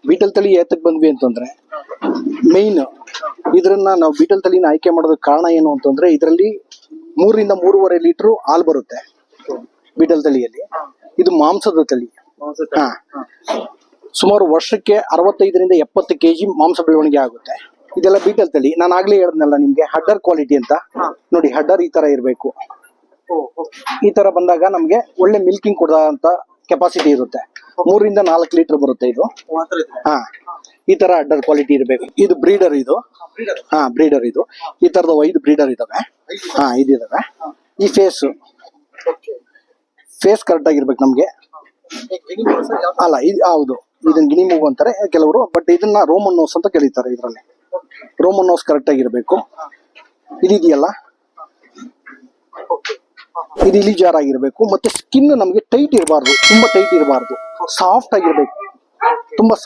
ಬೀಟಲ್ ತಳಿ ಏತಕ್ ಬಂದ್ವಿ ಅಂತಂದ್ರೆ ಮೇನ್ ಇದ್ರನ್ನ ನಾವು ಬೀಟಲ್ ತಳಿನ ಆಯ್ಕೆ ಮಾಡೋದಕ್ಕೆ ಕಾರಣ ಏನು ಅಂತಂದ್ರೆ ಇದರಲ್ಲಿ 3 ರಿಂದ 3.5 ಲೀಟರ್ ಹಾಲು ಬರುತ್ತೆ ಬೀಟಲ್ ತಳಿಯಲ್ಲಿ. ಇದು ಮಾಂಸದ ತಳಿ. ಹಾ, ಸುಮಾರು ವರ್ಷಕ್ಕೆ 65 ರಿಂದ 70 kg ಮಾಂಸ ಬೆಳವಣಿಗೆ ಆಗುತ್ತೆ. ಇದೆಲ್ಲ ಬೀಟಲ್ ತಳಿ. ನಾನು ಆಗ್ಲೇ ಹೇಳಿದ್ನಲ್ಲ ನಿಮ್ಗೆ ಹಡ್ಡರ್ ಕ್ವಾಲಿಟಿ ಅಂತ. ನೋಡಿ ಹಡ್ಡರ್ ಈ ತರ ಇರಬೇಕು. ಈ ತರ ಬಂದಾಗ ನಮ್ಗೆ ಒಳ್ಳೆ ಮಿಲ್ಕಿಂಗ್ ಕೊಡೋಂತ ಕೆಪಾಸಿಟಿ ಇರುತ್ತೆ. 3 ರಿಂದ 4 ಲೀಟರ್ ಬರುತ್ತೆ ಇದು. ಹಾ, ಈ ತರ ಅಡ್ಡರ್ ಕ್ವಾಲಿಟಿ ಇರಬೇಕು. ಇದು ಬ್ರೀಡರ್ ಇದು. ಹಾ, ಬ್ರೀಡರ್ ಇದು. ಈ ತರದ 5 ಬ್ರೀಡರ್ ಇದಾವೆ. ಹಾ, ಇದಿದಾವೆ. ಈ ಫೇಸ್ ಕರೆಕ್ಟ್ ಆಗಿರ್ಬೇಕು ನಮ್ಗೆ. ಅಲ್ಲ, ಇದು ಹೌದು, ಇದನ್ನ ಗಿನಿ ಮೂಗು ಅಂತಾರೆ ಕೆಲವರು, ಬಟ್ ಇದನ್ನ ರೋಮನ್ ನೋಸ್ ಅಂತ ಕರೀತಾರೆ. ಇದ್ರಲ್ಲಿ ರೋಮನ್ ನೋಸ್ ಕರೆಕ್ಟ್ ಆಗಿರ್ಬೇಕು. ಇದೆಯಲ್ಲ, ಇದು ಇಲಿಜಾರ್ ಆಗಿರ್ಬೇಕು. ಮತ್ತೆ ಸ್ಕಿನ್ ನಮ್ಗೆ ಟೈಟ್ ಇರಬಾರ್ದು, ತುಂಬಾ ಟೈಟ್ ಇರಬಾರ್ದು, ಸಾಫ್ಟ್ ಆಗಿರ್ಬೇಕು. ತುಂಬಾ